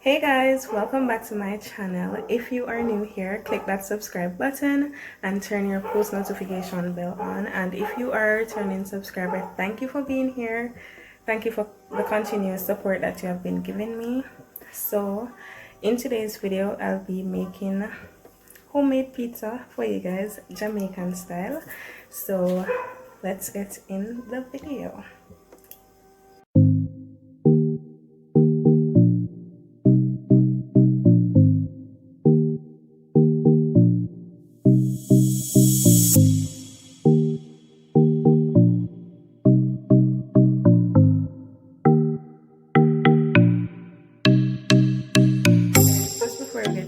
Hey guys, welcome back to my channel. If you are new here, click that subscribe button and turn your post notification bell on. And if you are a returning subscriber, thank you for being here. Thank you for the continuous support that you have been giving me. So in today's video, I'll be making homemade pizza for you guys, Jamaican style. So let's get in the video.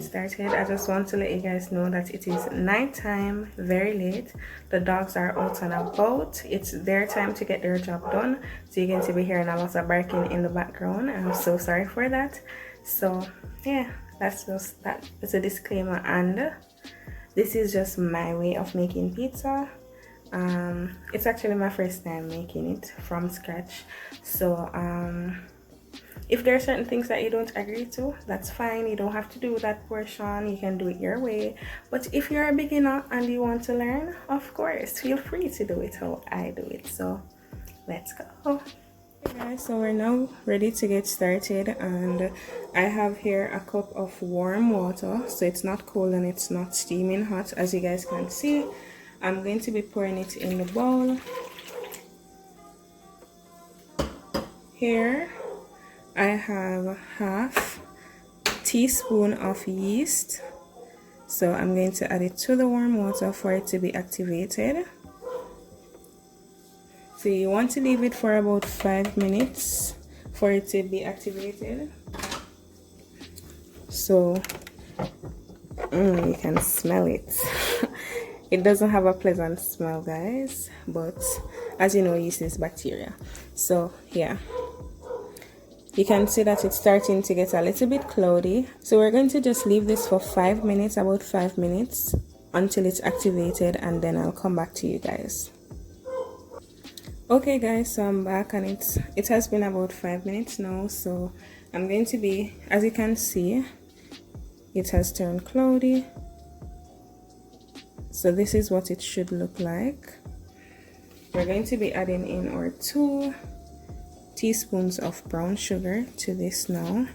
Started, I just want to let you guys know that it is nighttime, very late. The dogs are out and about. It's their time to get their job done, so you're going to be hearing a lot of barking in the background. I'm so sorry for that. So yeah, that's just that. It's a disclaimer, and this is just my way of making pizza. It's actually my first time making it from scratch, so if there are certain things that you don't agree to, that's fine. You don't have to do that portion. You can do it your way. But if you're a beginner and you want to learn, of course, feel free to do it how I do it. So let's go. Okay guys, so we're now ready to get started, and I have here a cup of warm water. So it's not cold and it's not steaming hot, as you guys can see. I'm going to be pouring it in the bowl. Here I have half teaspoon of yeast, so I'm going to add it to the warm water for it to be activated. So you want to leave it for about 5 minutes for it to be activated. So you can smell it. It doesn't have a pleasant smell, guys, but as you know, yeast is bacteria. So yeah, you can see that it's starting to get a little bit cloudy. So we're going to just leave this for 5 minutes, about 5 minutes, until it's activated, and then I'll come back to you guys. Okay guys, so I'm back, and it has been about 5 minutes now. So I'm going to be, as you can see, it has turned cloudy. So this is what it should look like. We're going to be adding in our 2 teaspoons of brown sugar to this now.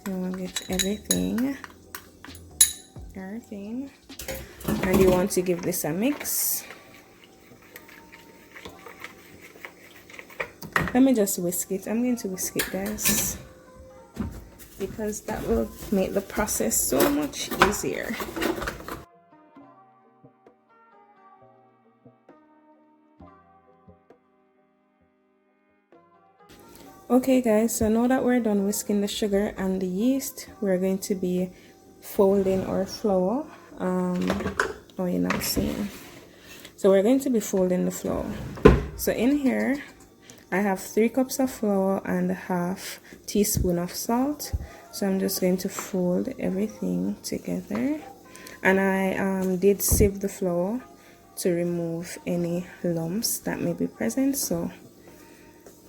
And we'll get everything, and you want to give this a mix. Let me just whisk it. I'm going to whisk it, guys, because that will make the process so much easier. Okay guys, so now that we're done whisking the sugar and the yeast, we're going to be folding our flour. Oh, you're not seeing. So we're going to be folding the flour. So in here I have 3 cups of flour and half teaspoon of salt. So I'm just going to fold everything together, and I did sieve the flour to remove any lumps that may be present, so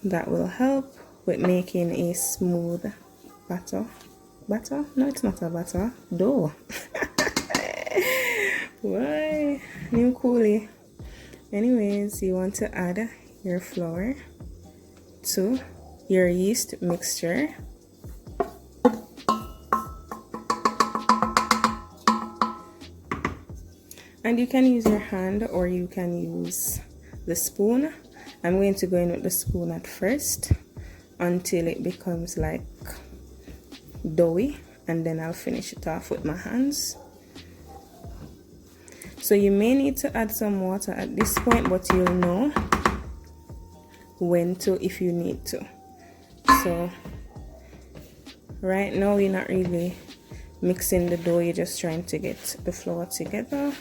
that will help with making a smooth batter. No, it's not a batter, dough. Why new coolie? Anyways, you want to add your flour to your yeast mixture. And you can use your hand or you can use the spoon. I'm going to go in with the spoon at first until it becomes like doughy, and then I'll finish it off with my hands. So you may need to add some water at this point, but you'll know when to if you need to. So right now we're not really mixing the dough, you're just trying to get the flour together.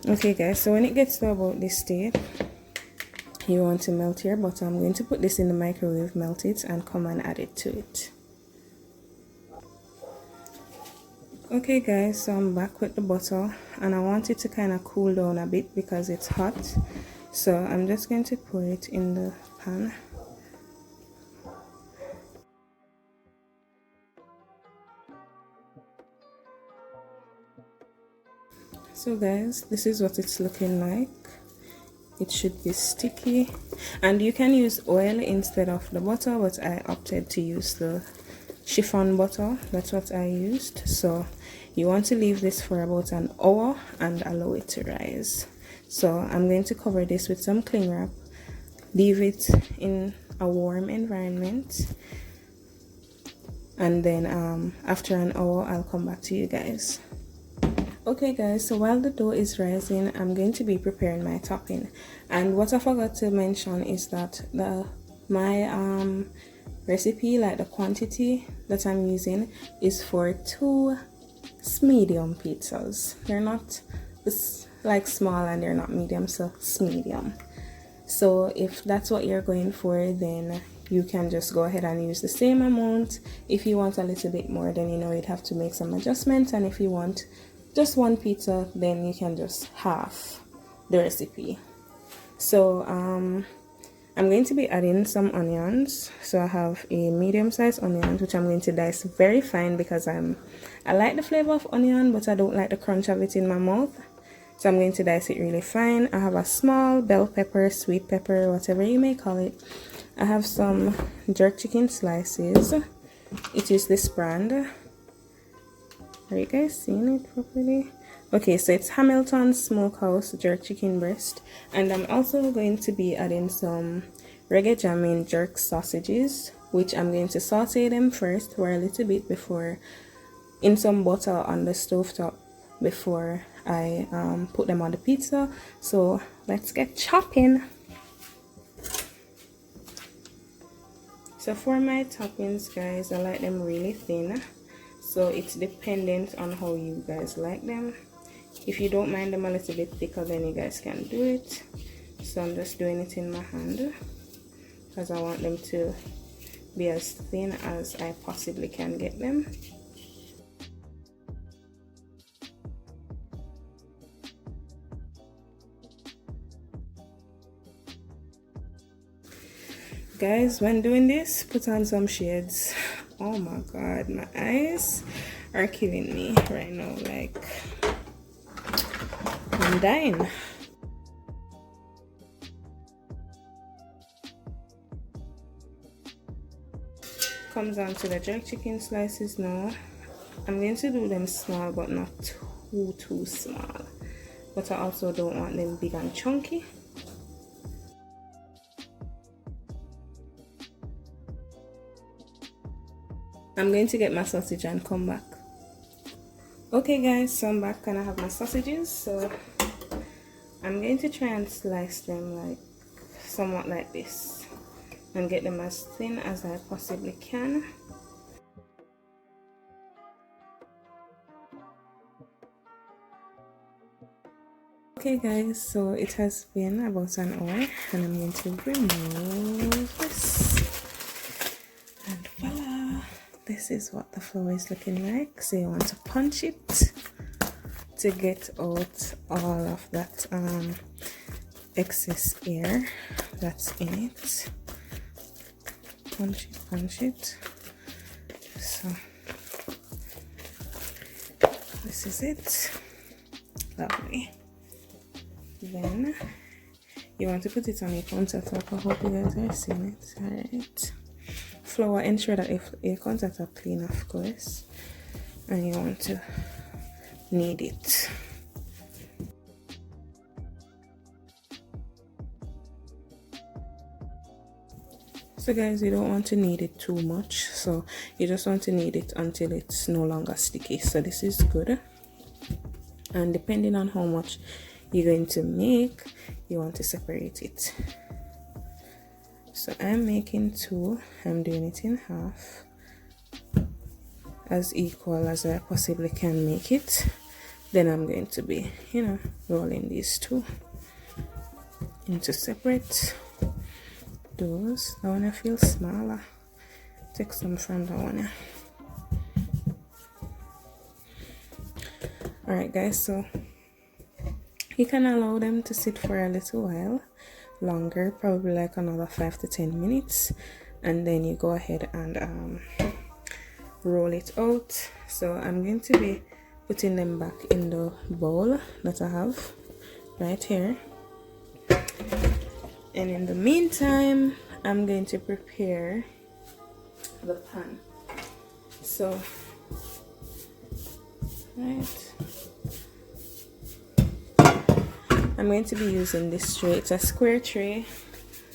Okay guys, so when it gets to about this stage, you want to melt your butter. I'm going to put this in the microwave, melt it, and come and add it to it. Okay guys, so I'm back with the butter and I want it to kind of cool down a bit because it's hot. So I'm just going to pour it in the pan. So guys, this is what it's looking like. It should be sticky, and you can use oil instead of the butter, but I opted to use the chiffon butter. That's what I used. So you want to leave this for about an hour and allow it to rise. So I'm going to cover this with some cling wrap, leave it in a warm environment, and then after an hour I'll come back to you guys. Okay guys, so while the dough is rising, I'm going to be preparing my topping. And what I forgot to mention is that my recipe, like the quantity that I'm using, is for 2 medium pizzas. They're not like small and they're not medium, so it's medium. So if that's what you're going for, then you can just go ahead and use the same amount. If you want a little bit more, then you know you'd have to make some adjustments, and if you want just 1 pizza, then you can just half the recipe. So I'm going to be adding some onions. So I have a medium-sized onion, which I'm going to dice very fine because I like the flavor of onion, but I don't like the crunch of it in my mouth. So I'm going to dice it really fine. I have a small bell pepper, sweet pepper, whatever you may call it. I have some jerk chicken slices. It is this brand. Are you guys seeing it properly? Okay, so it's Hamilton Smokehouse jerk chicken breast. And I'm also going to be adding some reggae jamming jerk sausages, which I'm going to saute them first for a little bit before, in some butter on the stovetop, before I put them on the pizza. So let's get chopping. So for my toppings guys, I like them really thin. So it's dependent on how you guys like them. If you don't mind them a little bit thicker, then you guys can do it. So I'm just doing it in my hand because I want them to be as thin as I possibly can get them. Guys, when doing this, put on some shades. Oh my god, my eyes are killing me right now. Like, I'm dying. Comes on to the jerk chicken slices now. I'm going to do them small, but not too small. But I also don't want them big and chunky. I'm going to get my sausage and come back. Okay guys, so I'm back and I have my sausages. So I'm going to try and slice them like somewhat like this and get them as thin as I possibly can. Okay guys, so it has been about an hour and I'm going to remove this. And voila! This is what the flour is looking like. So you want to punch it to get out all of that excess air that's in it. Punch it. So this is it. Lovely. Then you want to put it on your countertop. I hope you guys are seeing it. Alright. Flour, ensure that if your countertop clean, of course, and you want to knead it. So guys, you don't want to knead it too much, so you just want to knead it until it's no longer sticky. So this is good, and depending on how much you're going to make, you want to separate it. So I'm making 2. I'm doing it in half, as equal as I possibly can make it. Then I'm going to be, rolling these 2 into separate doughs. That one I feel smaller. Take some from that one. Alright guys, so you can allow them to sit for a little while longer, probably like another 5 to 10 minutes, and then you go ahead and roll it out. So I'm going to be putting them back in the bowl that I have right here, and in the meantime I'm going to prepare the pan. So right, I'm going to be using this tray. It's a square tray.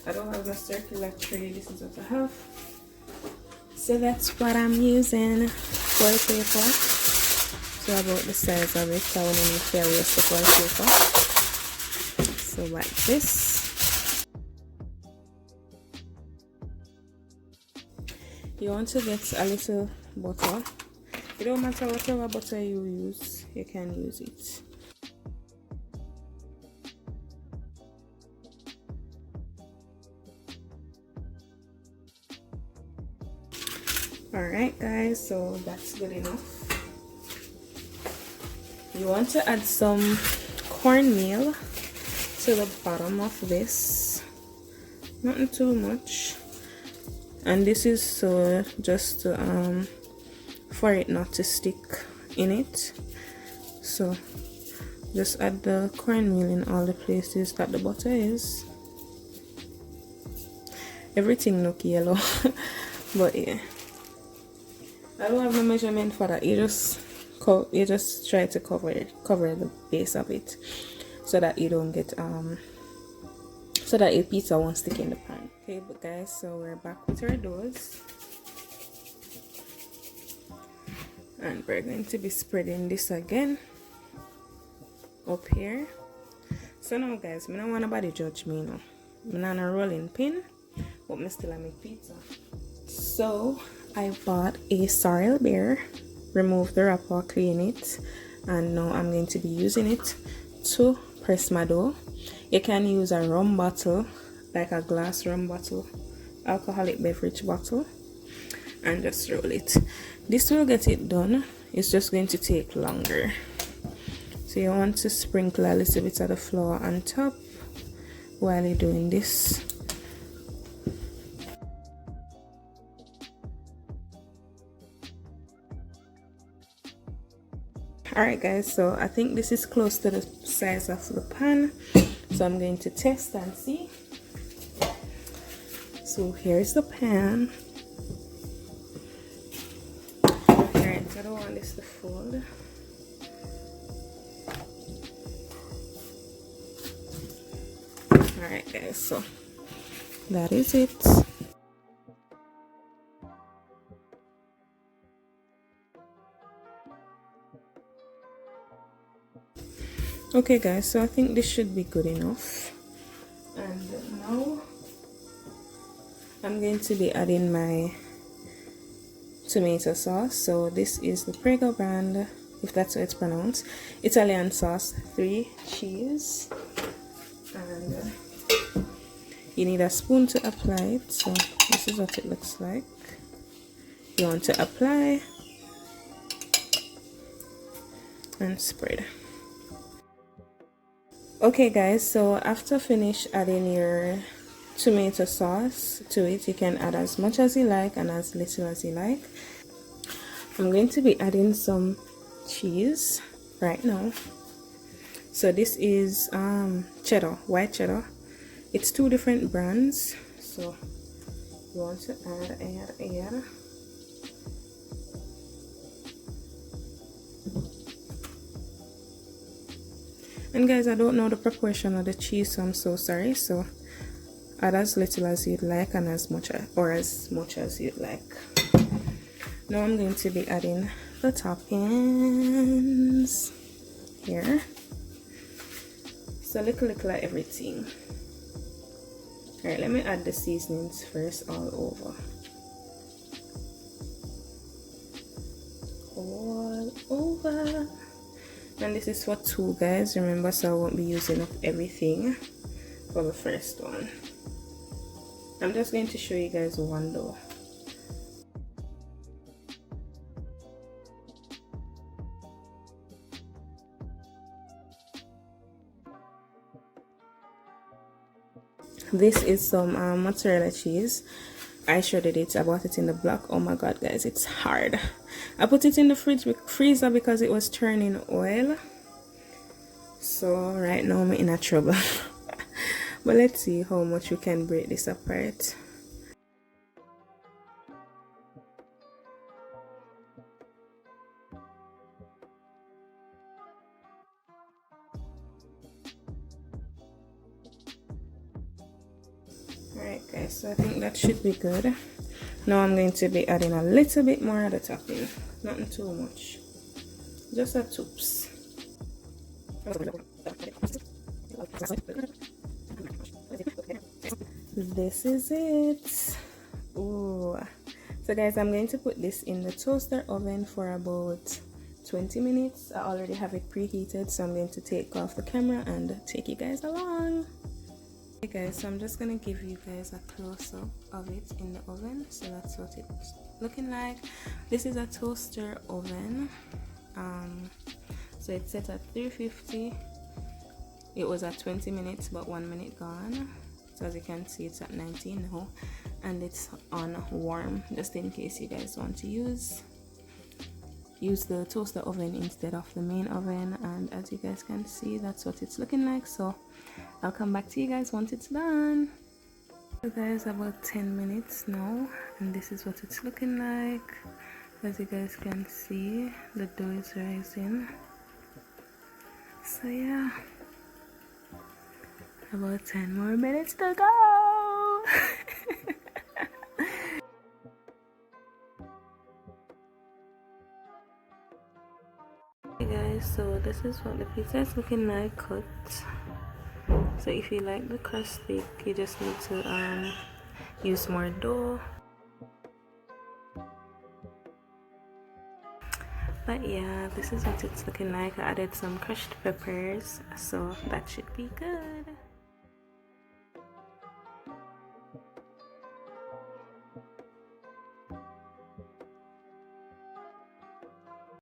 I don't have a circular tray. This is what I have. So that's what I'm using. Foil paper. So about the size of it. I want to make sure I waste the foil paper. So like this. You want to get a little butter. It don't matter whatever butter you use, you can use it. Alright guys, so that's good enough. You want to add some cornmeal to the bottom of this. Nothing too much. And this is so just to, for it not to stick in it. So just add the cornmeal in all the places that the butter is. Everything look yellow. But yeah, I don't have a measurement for that. You just try to cover the base of it so that you don't get so that your pizza won't stick in the pan. Okay, but guys, so we're back with our doughs. And we're going to be spreading this again up here. So now guys, I don't want nobody judge me now. I'm not a rolling pin, but I still make pizza. So I bought a sorrel beer, remove the wrapper, clean it, and now I'm going to be using it to press my dough. You can use a rum bottle, like a glass rum bottle, alcoholic beverage bottle, and just roll it. This will get it done. It's just going to take longer. So you want to sprinkle a little bit of the flour on top while you're doing this. Alright guys, so I think this is close to the size of the pan, so I'm going to test and see. So here's the pan. Alright, so I don't want this to fold. Alright guys, so that is it. Okay guys, so I think this should be good enough. And now I'm going to be adding my tomato sauce. So this is the Prego brand, if that's how it's pronounced, Italian sauce, 3 cheese. And you need a spoon to apply it. So this is what it looks like. You want to apply and spread. Okay guys, so after finish adding your tomato sauce to it, you can add as much as you like and as little as you like. I'm going to be adding some cheese right now. So this is cheddar, white cheddar. It's 2 different brands, so you want to add. And guys, I don't know the proportion of the cheese, so I'm so sorry. So add as little as you'd like and as much as you'd like. Now I'm going to be adding the toppings here. So little of everything. Alright, let me add the seasonings first all over. All over. And this is for 2 guys, remember, so I won't be using up everything for the first one. I'm just going to show you guys one though. This is some mozzarella cheese. I shredded it. I bought it in the block. Oh my god, guys, it's hard. I put it in the freezer because it was turning oil. So right now I'm in a trouble. But let's see how much we can break this apart. Alright guys, so I think that should be good. Now I'm going to be adding a little bit more of the topping. Nothing too much. Just a toops. This is it. Ooh. So guys, I'm going to put this in the toaster oven for about 20 minutes. I already have it preheated, so I'm going to take off the camera and take you guys along. Okay guys, so I'm just gonna give you guys a close-up of it in the oven. So that's what it's looking like. This is a toaster oven. So it's set at 350. It was at 20 minutes, but 1 minute gone. So as you can see, it's at 19 now, and it's on warm, just in case you guys want to use the toaster oven instead of the main oven. And as you guys can see, that's what it's looking like. So I'll come back to you guys once it's done. So guys, about 10 minutes now, and this is what it's looking like. As you guys can see, the dough is rising. So yeah, about 10 more minutes to go. Hey guys, so this is what the pizza is looking like cut. So if you like the crust thick, you just need to use more dough. But yeah, this is what it's looking like. I added some crushed peppers, so that should be good.